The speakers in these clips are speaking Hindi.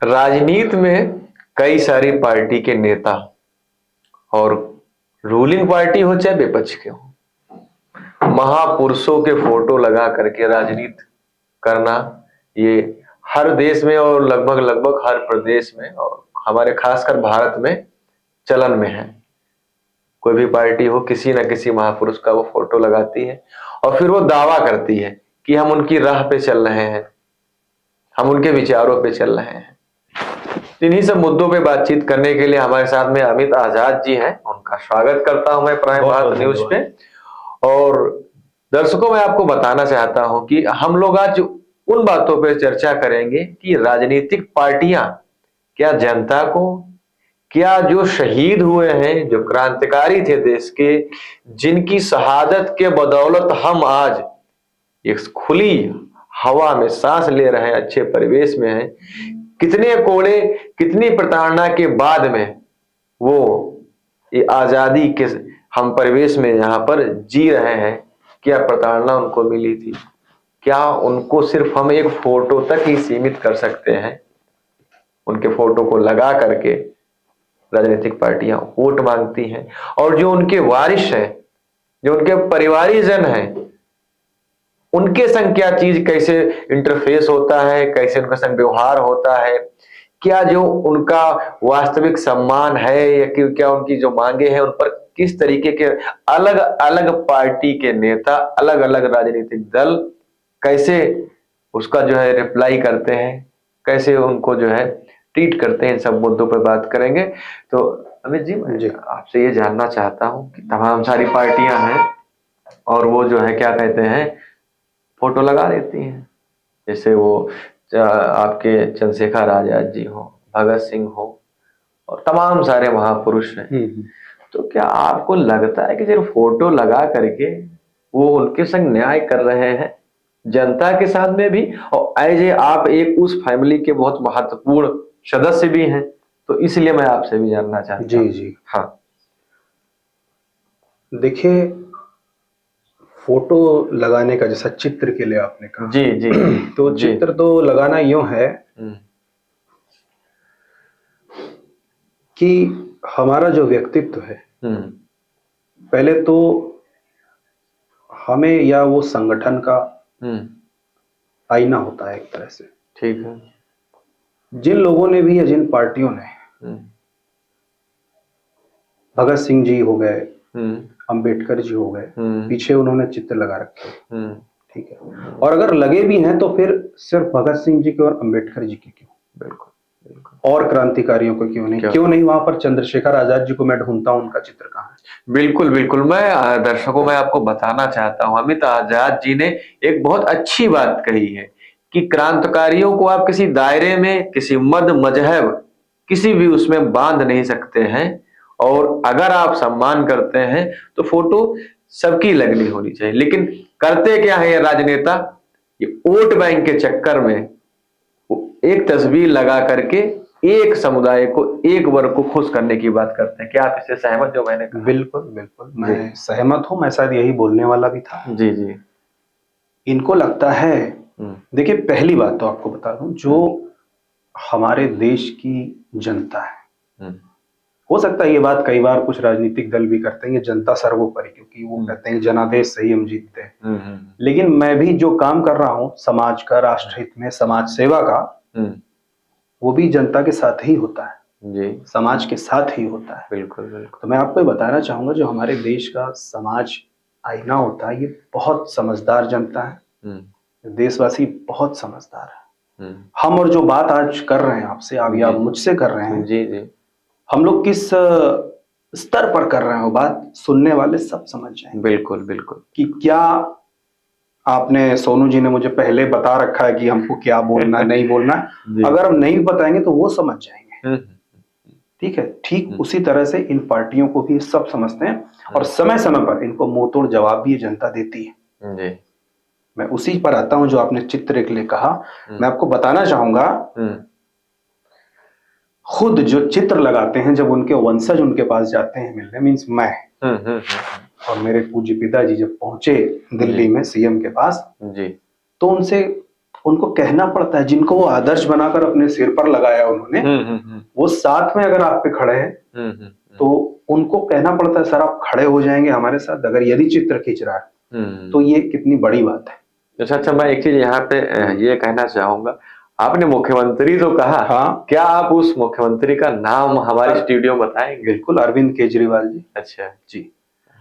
राजनीति में कई सारी पार्टी के नेता और रूलिंग पार्टी हो चाहे विपक्ष के हो, महापुरुषों के फोटो लगा करके राजनीति करना ये हर देश में और लगभग लगभग हर प्रदेश में और हमारे खासकर भारत में चलन में है। कोई भी पार्टी हो, किसी न किसी महापुरुष का वो फोटो लगाती है और फिर वो दावा करती है कि हम उनकी राह पे चल रहे हैं, हम उनके विचारों पे चल रहे हैं। इन्हीं सब मुद्दों पे बातचीत करने के लिए हमारे साथ में अमित आजाद जी हैं। उनका स्वागत करता हूं मैं प्राइम भारत न्यूज पे। और दर्शकों, मैं आपको बताना चाहता हूं कि हम लोग आज उन बातों पे चर्चा करेंगे कि राजनीतिक पार्टियां क्या जनता को, क्या जो शहीद हुए हैं, जो क्रांतिकारी थे देश के, जिनकी शहादत के बदौलत हम आज एक खुली हवा में सांस ले रहे हैं, अच्छे परिवेश में हैं, कितने कोड़े, कितनी प्रताड़ना के बाद में वो ये आजादी के हम परिवेश में यहाँ पर जी रहे हैं, क्या प्रताड़ना उनको मिली थी, क्या उनको सिर्फ हम एक फोटो तक ही सीमित कर सकते हैं। उनके फोटो को लगा करके राजनीतिक पार्टियां वोट मांगती हैं और जो उनके वारिस हैं, जो उनके परिवारीजन हैं, उनके संग क्या चीज कैसे इंटरफेस होता है, कैसे उनका संग व्यवहार होता है, क्या जो उनका वास्तविक सम्मान है या क्या उनकी जो मांगे हैं उन पर किस तरीके के अलग अलग पार्टी के नेता, अलग अलग राजनीतिक दल कैसे उसका जो है रिप्लाई करते हैं, कैसे उनको जो है ट्रीट करते हैं। इन सब मुद्दों पर बात करेंगे। तो अमित जी, मैं आपसे ये जानना चाहता हूँ कि तमाम सारी पार्टियां हैं और वो जो है क्या कहते हैं फोटो लगा देती हैं, जैसे वो आपके चंद्रशेखर आजाद जी हो, भगत सिंह हो और तमाम सारे महापुरुष हैं। तो क्या आपको लगता है कि जब फोटो लगा करके वो उनके संग न्याय कर रहे हैं जनता के साथ में भी, और एज ए आप एक उस फैमिली के बहुत महत्वपूर्ण सदस्य भी हैं, तो इसलिए मैं आपसे भी जानना चाहता हूँ। जी। हाँ, देखिए, फोटो लगाने का जैसा चित्र के लिए आपने कहा, जी जी तो जी। चित्र तो लगाना यूं है कि हमारा जो व्यक्तित्व है, पहले तो हमें या वो संगठन का आईना होता है एक तरह से। ठीक है। जिन लोगों ने भी या जिन पार्टियों ने, भगत सिंह जी हो गए, अंबेडकर जी हो गए, पीछे उन्होंने चित्र लगा रखे, ठीक है, और अगर लगे भी हैं तो फिर सिर्फ भगत सिंह जी के और अंबेडकर जी के क्यों, बिल्कुल, और क्रांतिकारियों को क्यों नहीं, क्यों नहीं वहां पर चंद्रशेखर आजाद जी को मैं ढूंढता हूं, उनका चित्र कहाँ है। बिल्कुल बिल्कुल, मैं दर्शकों में आपको बताना चाहता हूं, अमित आजाद जी ने एक बहुत अच्छी बात कही है कि क्रांतिकारियों को आप किसी दायरे में, किसी मद मजहब, किसी भी उसमें बांध नहीं सकते हैं, और अगर आप सम्मान करते हैं तो फोटो सबकी लगनी होनी चाहिए। लेकिन करते क्या है ये राजनेता, ये वोट बैंक के चक्कर में एक तस्वीर लगा करके एक समुदाय को, एक वर्ग को खुश करने की बात करते हैं। क्या आप इससे सहमत जो मैंने कहा? बिल्कुल बिल्कुल, मैं सहमत हूं, मैं शायद यही बोलने वाला भी था। जी जी। इनको लगता है, देखिए पहली बात तो आपको बता दूं, जो हमारे देश की जनता है, हो सकता है ये बात कई बार कुछ राजनीतिक दल भी करते हैं, ये जनता सर्वोपरि, क्योंकि वो कहते हैं जनादेश से ही हम जीतते हैं। लेकिन मैं भी जो काम कर रहा हूं समाज का, राष्ट्र हित में, समाज सेवा का, वो भी जनता के साथ ही होता है जी, समाज के साथ ही होता है। बिल्कुल बिल्कुल। तो मैं आपको बताना चाहूंगा, जो हमारे देश का समाज आईना होता है, ये बहुत समझदार जनता है, देशवासी बहुत समझदार है। हम और जो बात आज कर रहे हैं आपसे, अभी आप मुझसे कर रहे हैं, जी जी, हम लोग किस स्तर पर कर रहे हैं वो बात सुनने वाले सब समझ जाएंगे। बिल्कुल बिल्कुल। कि क्या आपने, सोनू जी ने मुझे पहले बता रखा है कि हमको क्या बोलना है नहीं बोलना है, अगर हम नहीं बताएंगे तो वो समझ जाएंगे, ठीक है। ठीक उसी तरह से इन पार्टियों को भी सब समझते हैं और समय समय पर इनको मुंह तोड़ जवाब भी ये जनता देती है जी। मैं उसी पर आता हूं जो आपने चित्र के लिए कहा। मैं आपको बताना चाहूंगा, खुद जो चित्र लगाते हैं, जब उनके वंशज उनके पास जाते हैं मिलने, मीन्स मैं और मेरे पूज्य पिताजी जब पहुंचे दिल्ली में सीएम के पास जी, तो उनसे उनको कहना पड़ता है, जिनको वो आदर्श बनाकर अपने सिर पर लगाया उन्होंने, वो साथ में अगर आप पे खड़े हैं तो उनको कहना पड़ता है सर आप खड़े हो जाएंगे हमारे साथ, अगर यदि चित्र खींच रहा है तो ये कितनी बड़ी बात है। अच्छा, मैं एक चीज यहाँ पे ये कहना चाहूंगा, आपने मुख्यमंत्री तो कहा, हाँ, क्या आप उस मुख्यमंत्री का नाम हमारे स्टूडियो में बताएंगे? बिल्कुल, अरविंद केजरीवाल जी। अच्छा जी,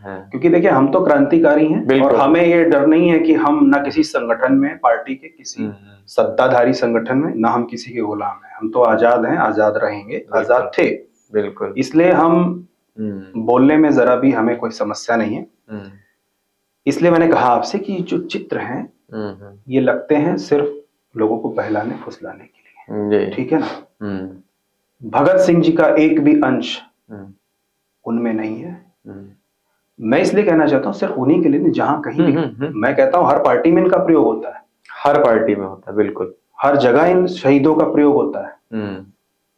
हाँ, क्योंकि देखिए हम तो क्रांतिकारी हैं और हमें ये डर नहीं है कि हम ना किसी संगठन में, पार्टी के किसी सत्ताधारी संगठन में, ना हम किसी के गुलाम हैं। हम तो आजाद हैं, आजाद रहेंगे, आजाद थे, बिल्कुल। इसलिए हम बोलने में जरा भी हमें कोई समस्या नहीं है। इसलिए मैंने कहा आपसे कि जो चित्र हैं ये लगते हैं सिर्फ लोगों को बहलाने फुसलाने के लिए, ठीक है ना। भगत सिंह जी का एक भी अंश उनमें नहीं है। मैं इसलिए कहना चाहता हूँ सिर्फ उन्हीं के लिए नहीं, जहां कहीं भी, मैं कहता हूँ हर पार्टी में इनका प्रयोग होता है, हर पार्टी में होता है, बिल्कुल, हर जगह इन शहीदों का प्रयोग होता है।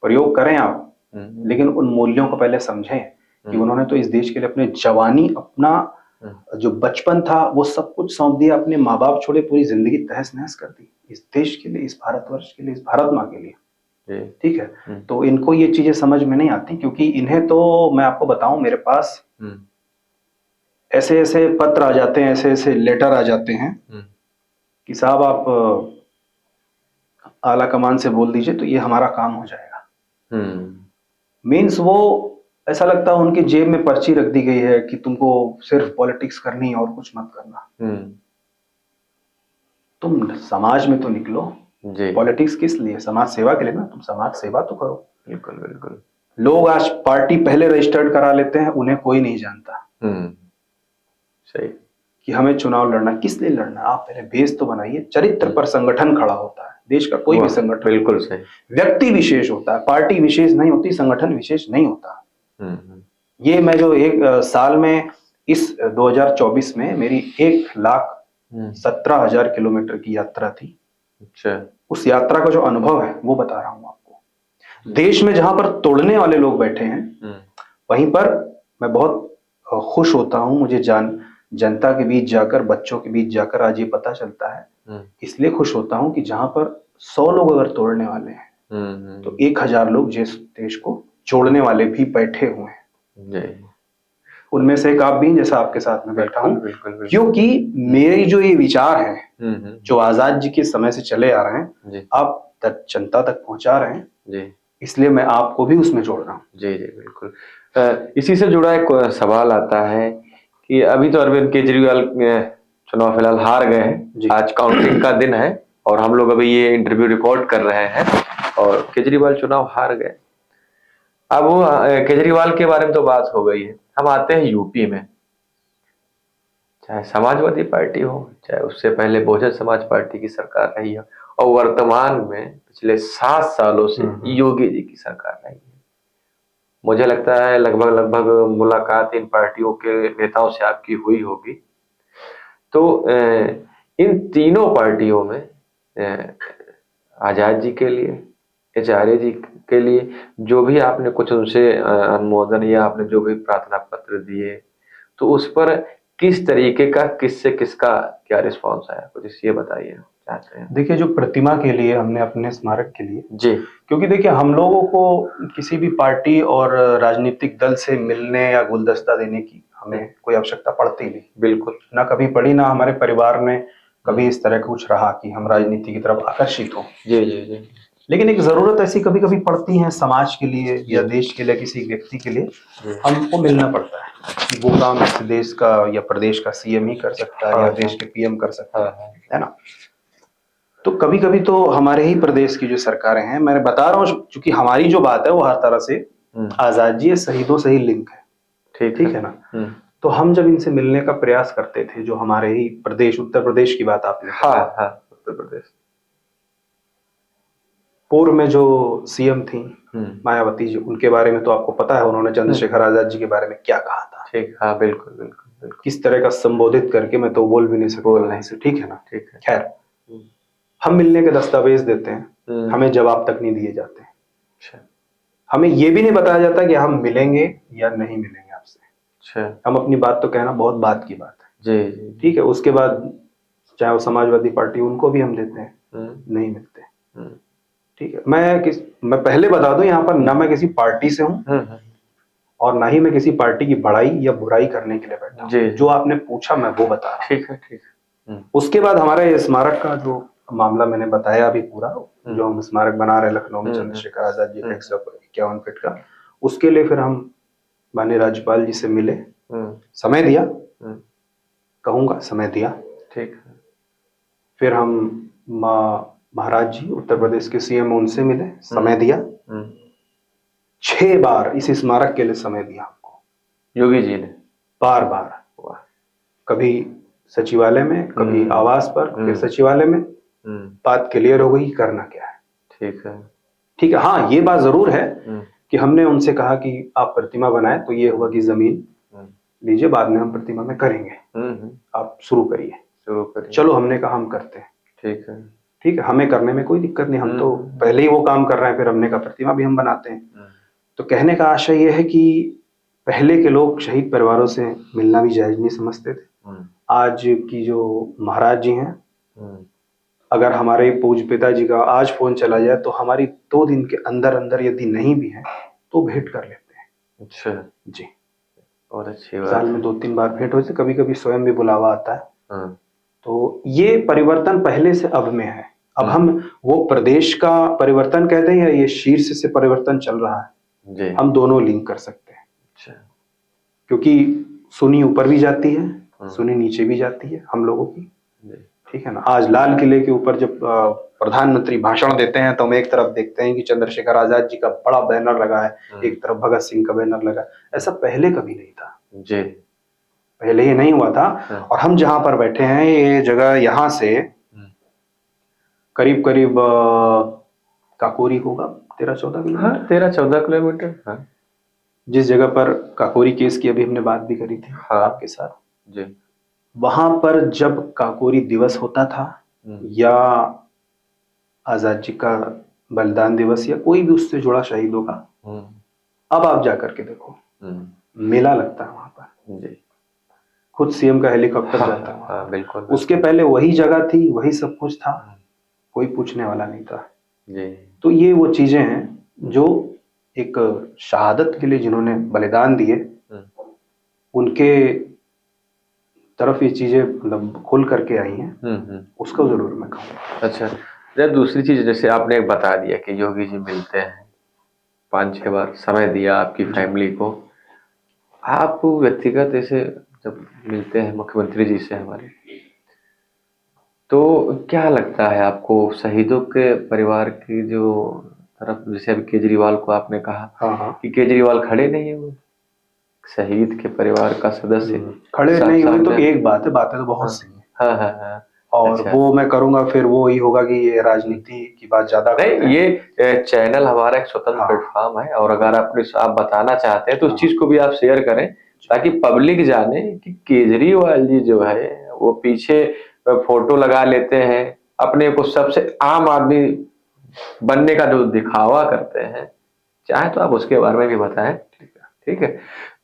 प्रयोग करें आप, लेकिन उन मूल्यों को पहले समझें कि उन्होंने तो इस देश के लिए अपने जवानी, अपना जो बचपन था वो सब कुछ सौंप दिया, अपने माँ बाप छोड़े, पूरी जिंदगी तहस नहस कर दी इस देश के लिए, इस भारतवर्ष के लिए, इस भारत माँ के लिए, ठीक है। तो इनको ये चीजें समझ में नहीं आती, क्योंकि इन्हें तो मैं आपको बताऊं, मेरे पास ऐसे ऐसे पत्र आ जाते हैं, ऐसे ऐसे लेटर आ जाते हैं कि साहब आप आला कमान से बोल दीजिए तो ये हमारा काम हो जाएगा। मीन्स वो ऐसा लगता है उनकी जेब में पर्ची रख दी गई है कि तुमको सिर्फ पॉलिटिक्स करनी है और कुछ मत करना। तुम समाज में तो निकलो, पॉलिटिक्स किस लिए, समाज सेवा के लिए ना, तुम समाज सेवा तो करो। बिल्कुल बिल्कुल। लोग आज पार्टी पहले रजिस्टर्ड करा लेते हैं, उन्हें कोई नहीं जानता सही कि हमें चुनाव लड़ना, किस लिए लड़ना, आप पहले बेस तो बनाइए। चरित्र पर संगठन खड़ा होता है, देश का कोई भी संगठन, बिल्कुल सही, व्यक्ति व्यक्ति विशेष होता है, पार्टी विशेष नहीं होती, संगठन विशेष नहीं होता। ये मैं जो एक साल में, इस 2024 में मेरी 1,17,000 किलोमीटर की यात्रा थी। अच्छा, उस यात्रा का जो अनुभव है वो बता रहा हूँ आपको। देश में जहां पर तोड़ने वाले लोग बैठे हैं, वहीं पर मैं बहुत खुश होता हूँ। मुझे जनता के बीच जाकर, बच्चों के बीच जाकर आज ये पता चलता है, इसलिए खुश होता हूँ कि जहां पर 100 लोग अगर तोड़ने वाले हैं तो 1,000 लोग जिस देश को जोड़ने वाले भी बैठे हुए हैं। उनमें से एक आप भी, जैसा आपके साथ में बैठा हूँ, क्योंकि मेरे जो ये विचार हैं जो आजाद जी के समय से चले आ रहे हैं, आप जनता तक पहुंचा रहे हैं, इसलिए मैं आपको भी उसमें जोड़ रहा हूँ। जी जी बिल्कुल। इसी से जुड़ा एक सवाल आता है कि अभी तो अरविंद केजरीवाल चुनाव फिलहाल हार गए हैं, आज काउंटिंग का दिन है और हम लोग अभी ये इंटरव्यू रिकॉर्ड कर रहे हैं और केजरीवाल चुनाव हार गए। अब वो केजरीवाल के बारे में तो बात हो गई है, हम आते हैं यूपी में। चाहे समाजवादी पार्टी हो, चाहे उससे पहले बहुजन समाज पार्टी की सरकार रही है, और वर्तमान में पिछले 7 सालों से योगी जी की सरकार रही है। मुझे लगता है लगभग मुलाकात इन पार्टियों के नेताओं से आपकी हुई होगी। तो इन तीनों पार्टियों में आजाद जी के लिए, आचार्य जी के लिए जो भी आपने कुछ उनसे अनुमोदन या आपने जो भी प्रार्थना पत्र दिए, तो उस पर किस तरीके का, किससे किसका क्या रिस्पांस आया, कुछ ये बताइए चाहते हैं। देखिए, जो प्रतिमा के लिए हमने अपने स्मारक के लिए जी, क्योंकि देखिए हम लोगों को किसी भी पार्टी और राजनीतिक दल से मिलने या गुलदस्ता देने की हमें कोई आवश्यकता पड़ती नहीं, बिल्कुल ना कभी पड़ी, ना हमारे परिवार में कभी इस तरह का कुछ रहा कि हम राजनीति की तरफ आकर्षित हो। जी जी जी। लेकिन एक जरूरत ऐसी कभी कभी पड़ती है समाज के लिए या देश के लिए, किसी व्यक्ति के लिए हमको मिलना पड़ता है कि वो काम इस देश का या प्रदेश का सीएम ही कर सकता है या देश के पीएम कर सकता है ना। तो कभी कभी तो हमारे ही प्रदेश की जो सरकारें हैं, मैं बता रहा हूँ चूंकि हमारी जो बात है वो हर तरह से आजाद जी शहीदों से ही लिंक है, ठीक है ना। तो हम जब इनसे मिलने का प्रयास करते थे, जो हमारे ही प्रदेश, उत्तर प्रदेश की बात आपने, उत्तर प्रदेश, पूर्व में जो सीएम थी मायावती जी, उनके बारे में तो आपको पता है उन्होंने चंद्रशेखर आजाद जी के बारे में क्या कहा था। ठीक, हाँ बिल्कुल बिल्कुल बिल्कुल। किस तरह का संबोधित करके मैं तो बोल भी नहीं सकता, ठीक है ना। ठीक है, खैर, हम मिलने के दस्तावेज देते हैं, हमें जवाब तक नहीं दिए जाते। हमें ये भी नहीं बताया जाता कि हम मिलेंगे या नहीं मिलेंगे आपसे। हम अपनी बात तो कहना बहुत बात की बात है, जी, ठीक है। उसके बाद चाहे वो समाजवादी पार्टी, उनको भी हम देते हैं, नहीं मिलते। ठीक है, मैं पहले बता दूं यहाँ पर, ना मैं किसी पार्टी से हूँ और ना ही मैं किसी पार्टी की बड़ाई या बुराई करने के लिए बैठा हूँ। जो आपने पूछा मैं वो बता रहा हूँ। ठीक है, ठीक है। उसके बाद हमारा ये स्मारक का जो मामला मैंने बताया अभी पूरा, जो हम स्मारक बना रहे हैं लखनऊ में चंद्रशेखर आजाद जी का 151 फीट का, उसके लिए फिर हम माननीय राज्यपाल जी से मिले, समय दिया, कहूंगा समय दिया। ठीक है। फिर हम महाराज जी उत्तर प्रदेश के सीएम, उनसे मिले, समय दिया। 6 बार इस स्मारक के लिए समय दिया हमको योगी जी ने, बार बार। कभी सचिवालय में, कभी आवास पर, फिर सचिवालय में। बात क्लियर हो गई, करना क्या है। ठीक है, ठीक है। हाँ, ये बात जरूर है कि हमने उनसे कहा कि आप प्रतिमा बनाए, तो ये हुआ कि जमीन लीजिए, बाद में हम प्रतिमा में करेंगे, आप शुरू करिए। चलो, हमने कहा हम करते हैं। ठीक है, ठीक है, हमें करने में कोई दिक्कत नहीं, हम तो पहले ही वो काम कर रहे हैं, फिर हमने कहा प्रतिमा भी हम बनाते हैं। तो कहने का आशय ये है कि पहले के लोग शहीद परिवारों से मिलना भी जायज नहीं समझते थे। आज की जो महाराज जी हैं, अगर हमारे पूज्य पिताजी का आज फोन चला जाए तो हमारी 2 दिन के अंदर अंदर यदि नहीं भी है तो भेंट कर लेते हैं। अच्छा जी, और अच्छी बात। साल में 2-3 बार भेंट होती है, कभी कभी स्वयं भी बुलावा आता है। तो ये परिवर्तन पहले से अब में है। अब हम वो प्रदेश का परिवर्तन कहते हैं या ये शीर्ष से परिवर्तन चल रहा है जी, हम दोनों लिंक कर सकते हैं। अच्छा, क्योंकि सुनी ऊपर भी जाती है, सुनी नीचे भी जाती है हम लोगों की। ठीक है ना। आज लाल किले के ऊपर जब प्रधानमंत्री भाषण देते हैं तो हम एक तरफ देखते हैं कि चंद्रशेखर आजाद जी का बड़ा बैनर लगा है, एक तरफ भगत सिंह का बैनर लगा है। ऐसा पहले कभी नहीं था जी, पहले ये नहीं हुआ था। और हम जहां पर बैठे हैं, ये जगह यहाँ से करीब करीब काकोरी होगा 13-14 किलोमीटर। हाँ, 13-14 किलोमीटर। हाँ, जिस जगह पर काकोरी केस की अभी हमने बात भी करी थी आपके साथ जी, वहां पर जब काकोरी दिवस होता था या आजाद जी का बलिदान दिवस या कोई भी उससे जुड़ा शहीदों का, अब आप जाकर के देखो मेला लगता है वहां पर। जी, खुद सीएम का हेलीकॉप्टर जाता है। हाँ, बिल्कुल। उसके पहले वही जगह थी, वही सब कुछ था, कोई पूछने वाला नहीं था। जी, तो ये वो चीजें हैं जो एक शहादत के लिए जिन्होंने बलिदान दिए, उनके तरफ ये चीजें मतलब खुल करके आई हैं। उसको जरूर मैं कहूँगा। अच्छा, जब दूसरी चीज, जैसे आपने एक बता दिया कि योगी जी मिलते हैं, 5-6 बार समय दिया आपकी फैमिली को, आप व्यक्तिगत ऐसे जब मिलते हैं मुख्यमंत्री जी से हमारे, तो क्या लगता है आपको शहीदों के परिवार की जो तरफ, जैसे अभी केजरीवाल को आपने कहा कि केजरीवाल खड़े नहीं है, वो शहीद के परिवार का सदस्य खड़े नहीं हुए तो एक बात है, बातें तो बहुत सी हैं। हाँ हाँ हाँ, और अच्छा। वो मैं करूंगा फिर वो ही होगा कि ये राजनीति की बात ज्यादा नहीं, करते हैं। ये चैनल हमारा एक स्वतंत्र प्लेटफॉर्म है, और अगर आप बताना चाहते हैं तो उस चीज को भी आप शेयर करें, ताकि पब्लिक जाने कि केजरीवाल जी जो है वो पीछे फोटो लगा लेते हैं, अपने को सबसे आम आदमी बनने का जो दिखावा करते हैं। चाहे तो आप उसके बारे में भी बताएं। ठीक है।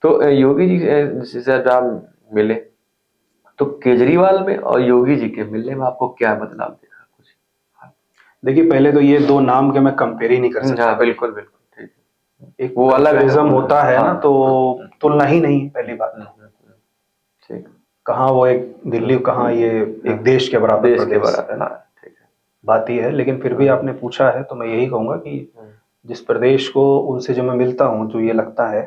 तो योगी जी से जब आप मिले, तो केजरीवाल में और योगी जी के मिलने में आपको क्या बदलाव दिखा कुछ? देखिए, पहले तो ये 2 नाम के मैं कंपेयर ही नहीं कर सकता। हाँ, बिल्कुल बिल्कुल, ठीक है। एक वो अलग इज्म होता है ना, तो तुलना ही नहीं। पहली बात ठीक, कहाँ वो एक दिल्ली, कहाँ ये एक देश के बराबर प्रदेश है ना। ठीक है, बात ही है। लेकिन फिर भी आपने पूछा है तो मैं यही कहूंगा कि जिस प्रदेश को उनसे जो मैं मिलता हूँ, जो ये लगता है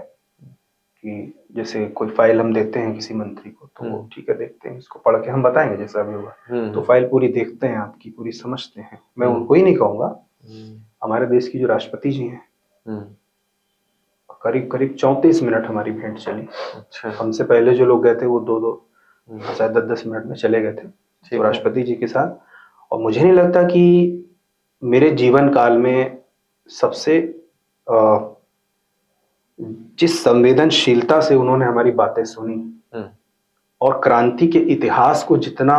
कि जैसे कोई फाइल हम देते हैं किसी मंत्री को, तो वो ठीक है, देखते हैं, इसको पढ़ के हम बताएंगे जैसा भी होगा। तो फाइल पूरी देखते हैं, आपकी पूरी समझते हैं। मैं उनको ही नहीं कहूंगा, हमारे देश की जो राष्ट्रपति जी हैं, करीब करीब 34 मिनट हमारी भेंट चली। अच्छा, हमसे पहले जो लोग गए थे वो 2-2 शायद 10-10 मिनट में चले गए थे तो राष्ट्रपति जी के साथ। और मुझे नहीं लगता कि मेरे जीवन काल में सबसे जिस संवेदनशीलता से उन्होंने हमारी बातें सुनी और क्रांति के इतिहास को जितना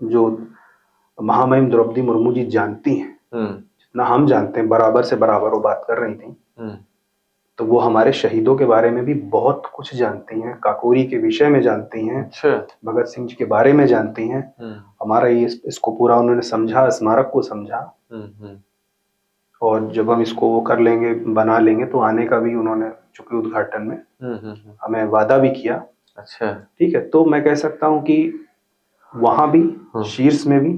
जो महामहिम द्रौपदी मुर्मू जी जानती हैं, जितना हम जानते हैं, बराबर से बराबर वो बात कर रही थी। तो वो हमारे शहीदों के बारे में भी बहुत कुछ जानती हैं, काकोरी के विषय में जानती हैं, अच्छा। भगत सिंह जी के बारे में जानती हैं। हमारा ये इसको पूरा उन्होंने समझा, स्मारक को समझा। और जब हम इसको वो कर लेंगे, बना लेंगे, तो आने का भी उन्होंने चूंकि उद्घाटन में हमें वादा भी किया। अच्छा। ठीक है, तो मैं कह सकता हूँ कि वहां भी शीर्ष में भी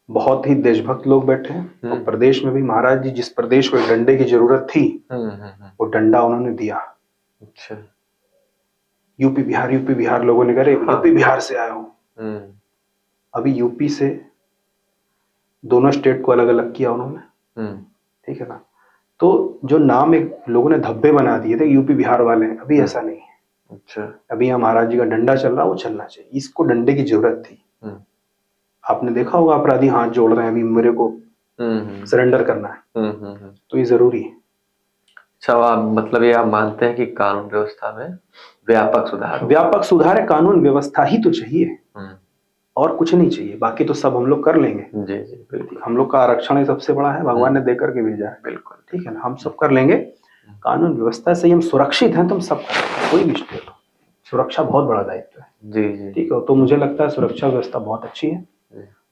बहुत ही देशभक्त लोग बैठे हैं, और प्रदेश में भी महाराज जी जिस प्रदेश को एक डंडे की जरूरत थी वो डंडा उन्होंने दिया। अच्छा। यूपी बिहार लोगों ने कहा यूपी बिहार से आया हूं। अभी यूपी से दोनों स्टेट को अलग अलग किया उन्होंने। ठीक है ना, तो जो नाम एक लोगों ने धब्बे बना दिए थे यूपी बिहार वाले, अभी ऐसा नहीं है। अच्छा। अभी यहाँ महाराज जी का डंडा चल रहा, वो चलना चाहिए। इसको डंडे की जरूरत थी। आपने देखा होगा अपराधी हाथ जोड़ रहे हैं, अभी मेरे को सरेंडर करना है। तो ये जरूरी है। अच्छा, आप मतलब ये आप मानते हैं कि कानून व्यवस्था में व्यापक सुधार है। कानून व्यवस्था ही तो चाहिए, और कुछ नहीं चाहिए। बाकी तो सब हम लोग कर लेंगे। जी जी बिल्कुल। हम लोग का आरक्षण ही सबसे बड़ा है, भगवान ने देकर के भेजा है। बिल्कुल। ठीक है ना, हम सब कर लेंगे। कानून व्यवस्था से हम सुरक्षित हैं, तो हम सब कर लेंगे, कोई भी स्टेट हो। सुरक्षा बहुत बड़ा दायित्व है। जी जी। ठीक है, तो मुझे लगता है सुरक्षा व्यवस्था बहुत अच्छी है,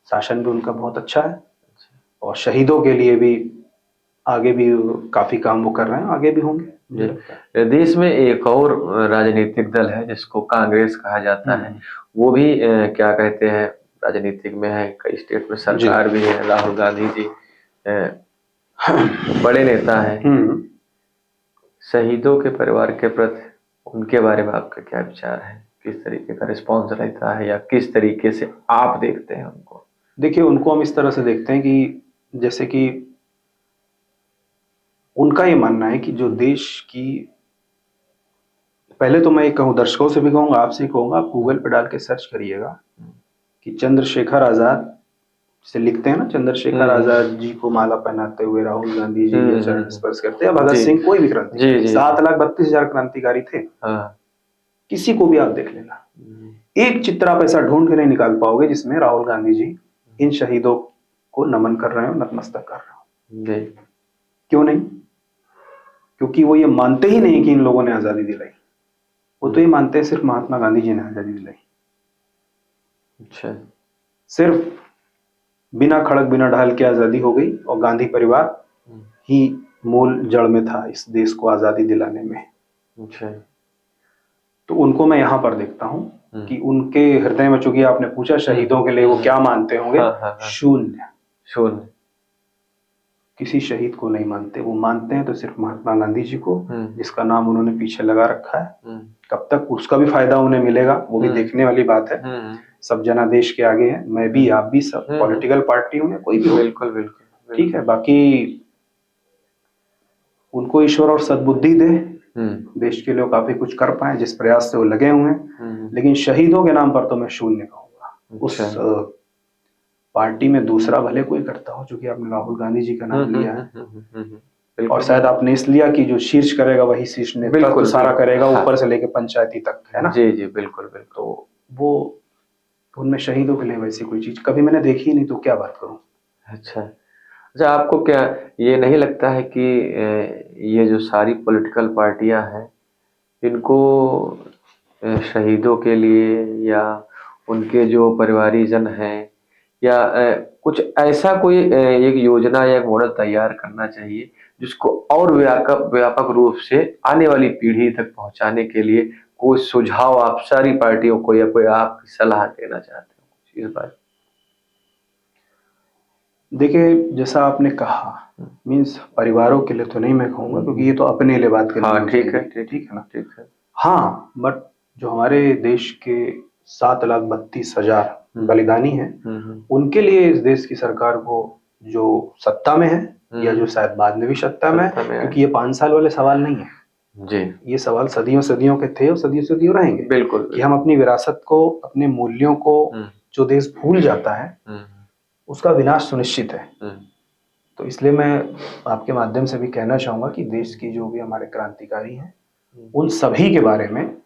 शासन भी उनका बहुत अच्छा है, और शहीदों के लिए भी आगे भी काफी काम वो कर रहे हैं, आगे भी होंगे मुझे लगता है। देश में एक और राजनीतिक दल है जिसको कांग्रेस कहा जाता है, वो भी क्या कहते हैं राजनीतिक में है, कई स्टेट में सरकार भी है। राहुल गांधी जी बड़े नेता हैं। शहीदों के परिवार के प्रति उनके बारे में आपका क्या विचार है? किस तरीके का रिस्पॉन्स रहता है, या किस तरीके से आप देखते हैं उनको? देखिए, उनको हम इस तरह से देखते हैं कि जैसे कि उनका ये मानना है कि जो देश की, पहले तो मैं ये कहूँ, दर्शकों से भी कहूँगा, आपसे कहूँगा, आप गूगल पे डाल के सर्च करिएगा कि चंद्रशेखर आजाद से लिखते हैं ना, चंद्रशेखर आजाद जी को माला पहनाते हुए राहुल गांधी जी के चरण स्पर्श करते हैं, भगत सिंह, कोई भी क्रांतिकारी, 7,32,000 क्रांतिकारी थे। किसी को भी आप देख लेना, एक चित्र आप ऐसा ढूंढ के नहीं निकाल पाओगे जिसमें राहुल गांधी जी इन शहीदों को नमन कर रहे हो, नतमस्तक कर रहे हो। क्यों नहीं? क्योंकि वो ये मानते ही नहीं कि इन लोगों ने आजादी दिलाई। वो तो ये मानते हैं सिर्फ महात्मा गांधी जी ने आजादी दिलाई। अच्छा। सिर्फ बिना खड़क बिना ढाल के आजादी हो गई, और गांधी परिवार ही मूल जड़ में था इस देश को आजादी दिलाने में। अच्छा। तो उनको मैं यहाँ पर देखता हूँ कि उनके हृदय में, चूंकि आपने पूछा शहीदों के लिए वो क्या मानते होंगे, शून्य। किसी शहीद को नहीं मानते। वो मानते हैं तो सिर्फ महात्मा गांधी जी को, जिसका नाम उन्होंने पीछे लगा रखा है। कब तक उसका भी फायदा उन्हें मिलेगा वो भी देखने वाली बात है। सब जनादेश के आगे हैं, मैं भी, आप भी, सब पॉलिटिकल पार्टी में कोई भी हो। बिल्कुल बिल्कुल। ठीक है, बाकी उनको ईश्वर और सद्बुद्धि दे, देश के लिए काफी कुछ कर पाए जिस प्रयास से वो लगे हुए हैं। लेकिन शहीदों के नाम पर तो मैं शून्य कहूंगा। उस पार्टी में दूसरा भले कोई करता हो, चूंकि आपने राहुल गांधी जी का नाम लिया है, और शायद आपने इस लिया कि जो शीर्ष करेगा वही शीर्ष नेतृत्व सारा करेगा, ऊपर से लेके पंचायती तक, है ना? जी जी बिल्कुल बिल्कुल। तो वो उनमें शहीदों के लिए वैसी कोई चीज कभी मैंने देखी ही नहीं, तो क्या बात करूं। अच्छा। अच्छा, आपको क्या ये नहीं लगता है कि ये जो सारी पॉलिटिकल पार्टियां हैं, इनको शहीदों के लिए या उनके जो परिवारीजन हैं, या कुछ ऐसा कोई एक योजना या एक मॉडल तैयार करना चाहिए जिसको और व्यापक रूप से आने वाली पीढ़ी तक पहुंचाने के लिए कोई सुझाव आप सारी पार्टियों को या कोई आप सलाह देना चाहते हो इस बार? देखिए, जैसा आपने कहा, मीन्स परिवारों के लिए तो नहीं मैं कहूंगा, क्योंकि ये तो अपने लिए बात करनी है। ठीक है, ठीक है ना? ठीक है। हाँ, बट जो हमारे देश के 7,32,000 बलिदानी हैं, उनके लिए इस देश की सरकार को, जो सत्ता में है या जो शायद बाद में भी सत्ता में है, क्योंकि ये 5 साल वाले सवाल नहीं है जी, ये सवाल सदियों सदियों के थे और सदियों सदियों रहेंगे। बिल्कुल। कि हम अपनी विरासत को, अपने मूल्यों को जो देश भूल जाता है उसका विनाश सुनिश्चित है। तो इसलिए मैं आपके माध्यम से भी कहना चाहूंगा कि देश की जो भी हमारे क्रांतिकारी हैं, उन सभी के बारे में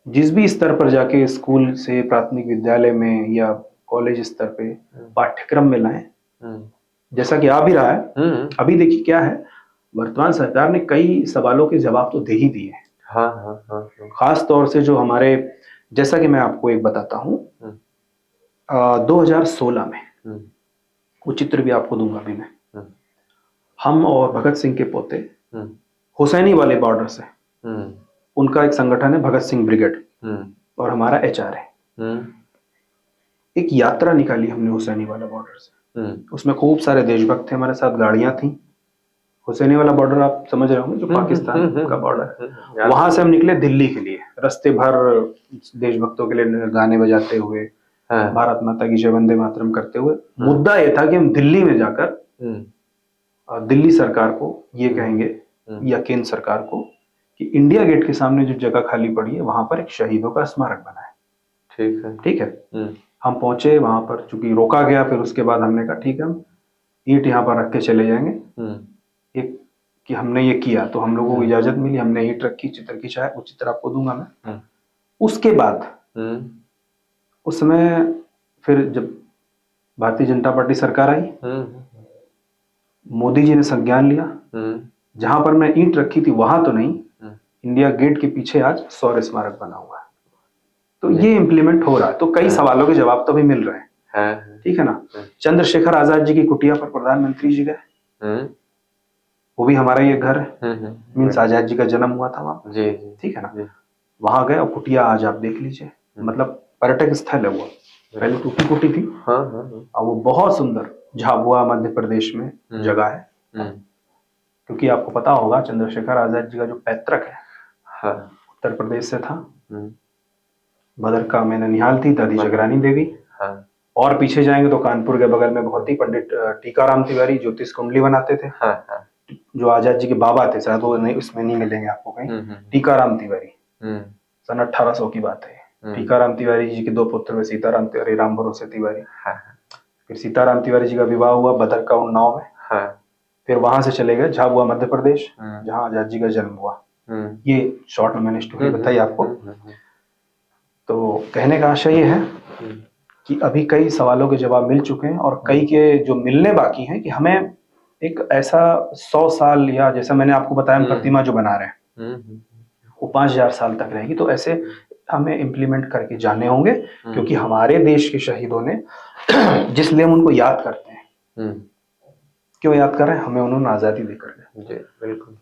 जिस भी स्तर पर जाके, स्कूल से प्राथमिक विद्यालय में या कॉलेज स्तर पे पाठ्यक्रम में लाएं, जैसा कि आ भी रहा है। अभी देखिए क्या है, वर्तमान सरकार ने कई सवालों के जवाब तो दे ही दिए हैं। हाँ हाँ हाँ हाँ। खास तौर से जो हमारे, जैसा कि मैं आपको एक बताता हूँ, हम्म, 2016 में, हम्म, वो चित्र भी आपको दूंगा अभी मैं, हम्म, हम और भगत सिंह के पोते हम्म, हुसैनी वाले बॉर्डर से, हम्म, उनका एक संगठन है भगत सिंह ब्रिगेड हम्म, और हमारा एचआर है, हम्म, एक यात्रा निकाली हमने हुसैनी वाला बॉर्डर से। हम्म, उसमें खूब सारे देशभक्त थे हमारे साथ, गाड़ियां थी। हुसैनी वाला बॉर्डर आप समझ रहे होंगे, जो पाकिस्तान का बॉर्डर है। याद वहां है। से हम निकले दिल्ली के लिए, रास्ते भर देशभक्तों के लिए गाने बजाते हुए, हाँ, भारत माता की जय वंदे मातरम करते हुए। हाँ, मुद्दा ये था कि हम दिल्ली में जाकर हम्म, दिल्ली सरकार को ये कहेंगे, हम्म, या केंद्र सरकार को, कि इंडिया गेट के सामने जो जगह खाली पड़ी है वहां पर एक शहीदों का स्मारक बनाए। ठीक है। ठीक है, हम पहुंचे वहां पर, चूंकि रोका गया, फिर उसके बाद हमने कहा ठीक है, हम ईंट यहाँ पर रख के चले जाएंगे। एक कि हमने ये किया तो हम लोगों को इजाजत मिली, हमने ईंट रखी, चित्र खिंचाया, वो चित्र आपको दूंगा मैं। उसके बाद उस समय फिर जब भारतीय जनता पार्टी सरकार आई, मोदी जी ने संज्ञान लिया, जहां पर मैं ईंट रखी थी वहां तो नहीं, इंडिया गेट के पीछे आज शौर्य स्मारक बना हुआ है। तो ये इम्प्लीमेंट हो रहा है, तो कई सवालों के जवाब तो भी मिल रहे हैं। ठीक है ना। चंद्रशेखर आजाद जी की कुटिया पर प्रधानमंत्री जी गए, वो भी हमारा ये घर है, मीन्स आजाद जी का जन्म हुआ था वहां पर। ठीक है ना, वहां गए और कुटिया आज आप देख लीजिए, मतलब पर्यटक स्थल है वो। पहले टूटी फूटी थी, और वो बहुत सुंदर झाबुआ मध्य प्रदेश में जगह है। क्योंकि आपको पता होगा चंद्रशेखर आजाद जी का जो पैतृक है उत्तर प्रदेश से था। भदरका में ननिहाल थी दादी जगरानी देवी, और पीछे जाएंगे तो कानपुर के बगल में बहुत ही पंडित टीकाराम तिवारी ज्योतिष कुंडली बनाते थे, जो आजाद जी के बाबा थे, शायद वो नहीं, उसमें नहीं मिलेंगे आपको कहीं। टीकाराम तिवारी, सन 1800 की बात है। टीकाराम तिवारी जी के दो पुत्र हुए, सीताराम तिवारी, राम भरोसे तिवारी। फिर सीताराम तिवारी जी का विवाह हुआ भदरका उन्नाव में। फिर वहां से चले गए झाबुआ मध्य प्रदेश, जहां आजाद जी का जन्म हुआ। ये शॉर्ट में मैंने स्टोरी बताई आपको। तो कहने का आशय ये है कि अभी कई सवालों के जवाब मिल चुके हैं, और कई के जो मिलने बाकी हैं, कि हमें एक ऐसा 100 साल, या जैसा मैंने आपको बताया हम प्रतिमा जो बना रहे हैं वो 5000 साल तक रहेगी, तो ऐसे हमें इम्प्लीमेंट करके जाने होंगे। क्योंकि हमारे देश के शहीदों ने जिस लिए हम उनको याद करते हैं, क्यों याद कर रहे हैं, हमें उन्होंने आजादी देकर गए। बिल्कुल।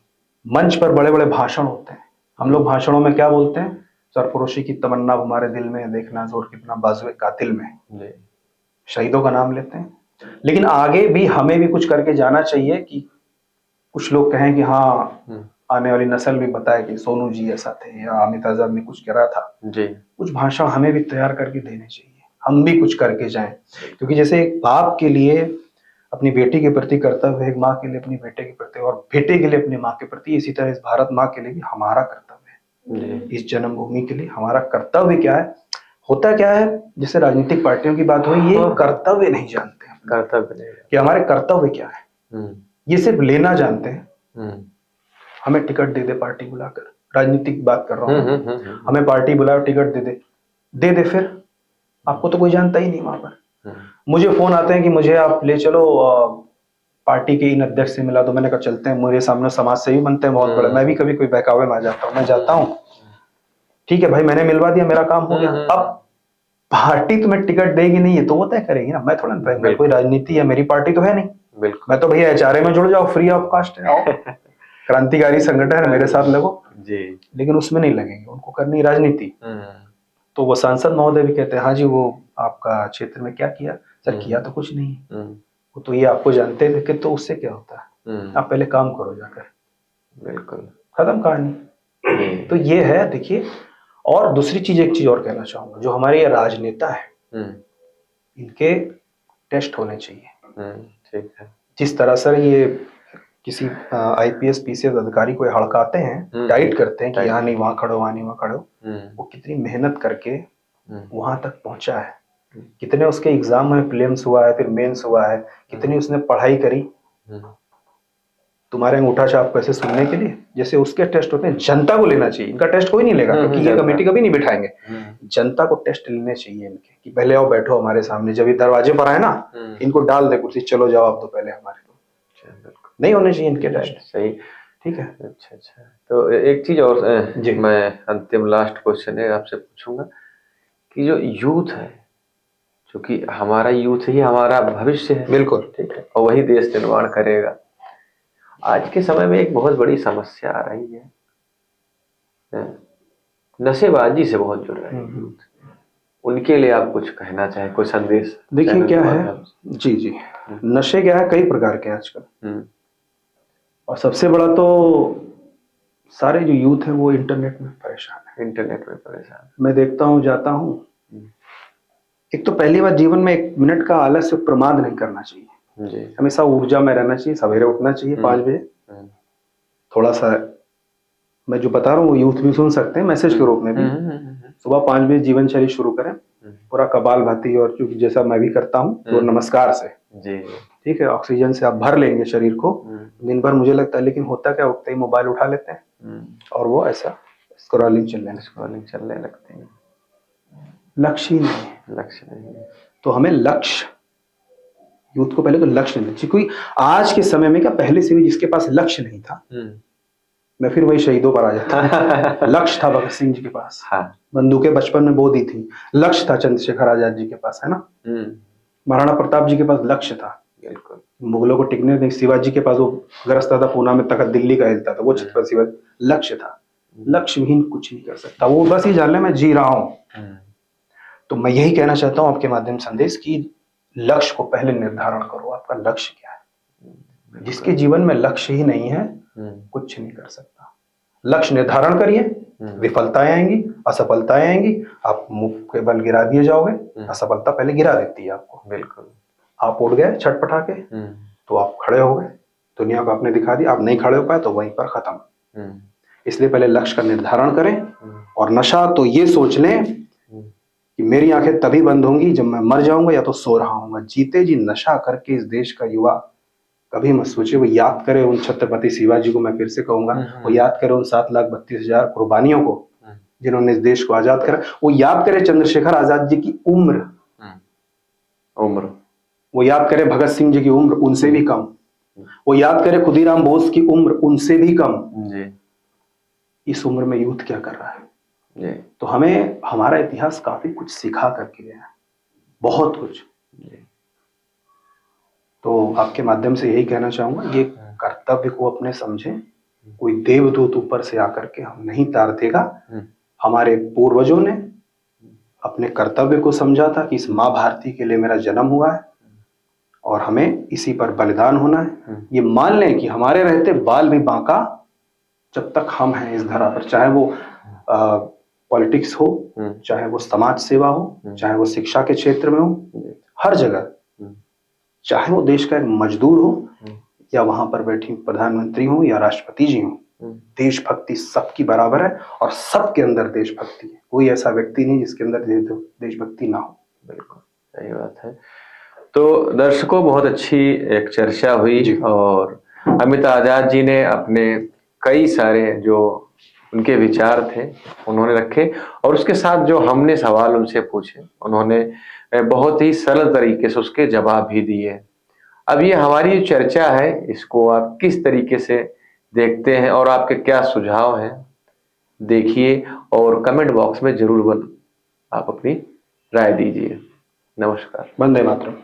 मंच पर बड़े बड़े भाषण होते हैं, हम लोग भाषणों में क्या बोलते हैं, सरफरोशी की तमन्ना हमारे दिल में, देखना जोर कितना बाजुए कातिल में। शहीदों का नाम लेते हैं, लेकिन आगे भी हमें भी कुछ करके जाना चाहिए। कि कुछ लोग कहें कि हाँ, आने वाली नस्ल भी बताए कि सोनू जी ऐसा थे, या अमित आजाद ने कुछ करा था। कुछ भाषण हमें भी तैयार करके देने चाहिए, हम भी कुछ करके जाएं। क्योंकि जैसे एक बाप के लिए अपनी बेटी के प्रति कर्तव्य है, एक माँ के लिए अपनी बेटे के प्रति, और बेटे के लिए अपनी माँ के प्रति, इसी तरह इस भारत माँ के लिए भी हमारा कर्तव्य है। इस जन्मभूमि के लिए हमारा कर्तव्य क्या है, होता क्या है, जैसे राजनीतिक पार्टियों की बात हुई, ये कर्तव्य नहीं जानते हैं, कर्तव्य कि हमारे कर्तव्य क्या है। ये सिर्फ लेना जानते हैं, हमें टिकट दे दे पार्टी बुलाकर, राजनीतिक बात कर रहा हूँ, हमें पार्टी बुलाओ टिकट दे दे, फिर आपको तो कोई जानता ही नहीं वहां पर। मुझे फोन आते हैं कि मुझे आप ले चलो पार्टी के इन अध्यक्ष से मिला दो, मैंने कहा चलते हैं, मेरे सामने समाज सेवी बनते हैं बहुत बड़े, मैं भी कभी कोई बहकावे में आ जाता हूँ, मैं जाता हूँ, ठीक है भाई मैंने मिलवा दिया, मेरा काम हो गया। अब पार्टी तुम्हें टिकट देगी नहीं, है तो वो तय करेगी ना, मैं थोड़ा, मैं कोई राजनीति या मेरी पार्टी तो है नहीं, मैं तो भैया एचआरए में जुड़ जाओ, फ्री ऑफ कास्ट है, आओ क्रांतिकारी संगठन है, मेरे साथ लगो जी। लेकिन उसमें नहीं लगेंगे, उनको करनी राजनीति। तो वो सांसद महोदय भी कहते हैं हाँ जी, वो आपका क्षेत्र में क्या किया, सर किया तो कुछ नहीं, वो तो ये आपको जानते थे कि, तो उससे क्या होता है, आप पहले काम करो जाकर, बिल्कुल खत्म कहानी। तो ये है, देखिए। और दूसरी चीज, एक चीज और कहना चाहूंगा, जो हमारे ये राजनेता है इनके टेस्ट होने चाहिए। ठीक है, जिस तरह से ये किसी आईपीएस पीसीएस अधिकारी को हड़काते हैं, टाइट करते हैं कि यहाँ नहीं वहां खड़ो, वहां नहीं वहां खड़ो, वो कितनी मेहनत करके वहां तक पहुंचा है, कितने उसके एग्जाम में प्रीलिम्स हुआ है, फिर मेंस हुआ है, कितनी उसने पढ़ाई करी तुम्हारे अंगूठा छाप कैसे सुनने के लिए। जैसे उसके टेस्ट होते हैं, जनता को लेना चाहिए, इनका टेस्ट कोई नहीं लेगा, क्योंकि ये कमेटी कभी नहीं बिठाएंगे। जनता को टेस्ट लेने चाहिए इनके, कि पहले आओ बैठो हमारे सामने, जब ये दरवाजे पर आए ना, इनको डाल दे कुर्सी, चलो जवाब दो पहले हमारे को। नहीं होने चाहिए इनके टेस्ट। सही, ठीक है। अच्छा अच्छा। तो एक चीज और जी। मैं अंतिम लास्ट क्वेश्चन है आपसे पूछूंगा कि जो यूथ है, क्योंकि हमारा यूथ ही हमारा भविष्य है, बिल्कुल। ठीक है, और वही देश निर्माण करेगा। आज के समय में एक बहुत बड़ी समस्या आ रही है, नशेबाजी से बहुत जुड़ रहे हैं यूथ। उनके लिए आप कुछ कहना चाहें, कोई संदेश? देखिए क्या है, माध्यम जी जी, नशे क्या है, कई प्रकार के हैं आजकल। से। और सबसे बड़ा तो सारे जो यूथ है वो इंटरनेट में परेशान है। इंटरनेट में परेशान। मैं देखता हूँ, जाता हूँ, एक तो पहली बात, जीवन में 1 मिनट का आलस्य प्रमाद नहीं करना चाहिए। जी। हमेशा ऊर्जा में रहना चाहिए, सवेरे उठना चाहिए 5 बजे। थोड़ा सा मैं जो बता रहा हूँ वो यूथ भी सुन सकते हैं मैसेज के रूप में भी। सुबह 5 बजे जीवन शैली शुरू करें, पूरा कपालभाति, और चूंकि जैसा मैं भी करता हूँ तो नमस्कार से, जी। ठीक है, ऑक्सीजन से आप भर लेंगे शरीर को दिन भर, मुझे लगता है। लेकिन होता क्या, उठते ही मोबाइल उठा लेते हैं और वो ऐसा स्क्रॉलिंग चलने लगते हैं। लक्ष्य ही नहीं है। लक्ष्य नहीं है। तो हमें लक्ष्य, यूथ को पहले तो लक्ष्य नहीं चाहिए, क्योंकि आज के समय में क्या, पहले से भी जिसके पास लक्ष्य नहीं था, मैं फिर वही शहीदों पर आ जाता लक्ष्य था भगत सिंह जी के पास, हाँ। बंदूकें बचपन में बो दी थी। लक्ष्य था चंद्रशेखर आजाद जी के पास, है ना। महाराणा प्रताप जी के पास लक्ष्य था, बिल्कुल। मुगलों को टिकने नहीं। शिवाजी के पास वो ग्रस्त था पूना में, तखत दिल्ली का हिलता था, वो छत्रपति शिवाजी, लक्ष्य था। लक्ष्यहीन कुछ नहीं कर सकता, वो बस ये जान ले मैं जी रहा हूं। तो मैं यही कहना चाहता हूं आपके माध्यम संदेश की, लक्ष्य को पहले निर्धारण करो, आपका लक्ष्य क्या है। जिसके जीवन में लक्ष्य ही नहीं है, कुछ नहीं कर सकता। लक्ष्य निर्धारण करिए, विफलताएं आएंगी, असफलताएं आएंगी, आप मुंह के बल गिरा दिए जाओगे। असफलता पहले गिरा देती है आपको। बिल्कुल। आप उठ गए छटपटा के तो आप खड़े हो गए, दुनिया को आपने दिखा दिया। आप नहीं खड़े हो पाए तो वहीं पर खत्म। इसलिए पहले लक्ष्य का निर्धारण करें। और नशा तो ये सोच लें कि मेरी आंखें तभी बंद होंगी जब मैं मर जाऊंगा या तो सो रहा हूंगा। जीते जी नशा करके इस देश का युवा कभी मत सोचे। वो याद करे उन छत्रपति शिवाजी को, मैं फिर से कहूंगा, वो याद करे उन 7,32,000 कुर्बानियों को जिन्होंने इस देश को आजाद करा। वो याद करे चंद्रशेखर आजाद जी की उम्र, वो याद करे भगत सिंह जी की उम्र उनसे भी कम, वो याद करे खुदीराम बोस की उम्र उनसे भी कम। इस उम्र में यूथ क्या कर रहा है। तो हमें हमारा इतिहास काफी कुछ सिखा करके गया है, बहुत कुछ। तो आपके माध्यम से यही कहना चाहूंगा, ये कर्तव्य को अपने समझें। कोई देवदूत ऊपर से आकर के हम नहीं तार देगा। हमारे पूर्वजों ने अपने कर्तव्य को समझा था कि इस माँ भारती के लिए मेरा जन्म हुआ है और हमें इसी पर बलिदान होना है। ये मान लें कि हमारे रहते बाल भी बांका जब तक हम हैं इस धरा पर, चाहे वो पॉलिटिक्स हो, चाहे वो समाज सेवा हो, चाहे वो शिक्षा के क्षेत्र में हो, हर जगह, चाहे वो देश का एक मजदूर हो या वहां पर बैठी प्रधानमंत्री हो या राष्ट्रपति जी हो, देशभक्ति सबकी बराबर है और सबके अंदर देशभक्ति है। कोई ऐसा व्यक्ति नहीं जिसके अंदर देशभक्ति ना हो। बिल्कुल सही बात है। तो दर्शकों, बहुत अच्छी एक चर्चा हुई और अमित आजाद जी ने अपने कई सारे जो उनके विचार थे उन्होंने रखे, और उसके साथ जो हमने सवाल उनसे पूछे उन्होंने बहुत ही सरल तरीके से उसके जवाब भी दिए। अब ये हमारी जो चर्चा है, इसको आप किस तरीके से देखते हैं और आपके क्या सुझाव हैं, देखिए और कमेंट बॉक्स में जरूर आप अपनी राय दीजिए। नमस्कार। वंदे मातरम।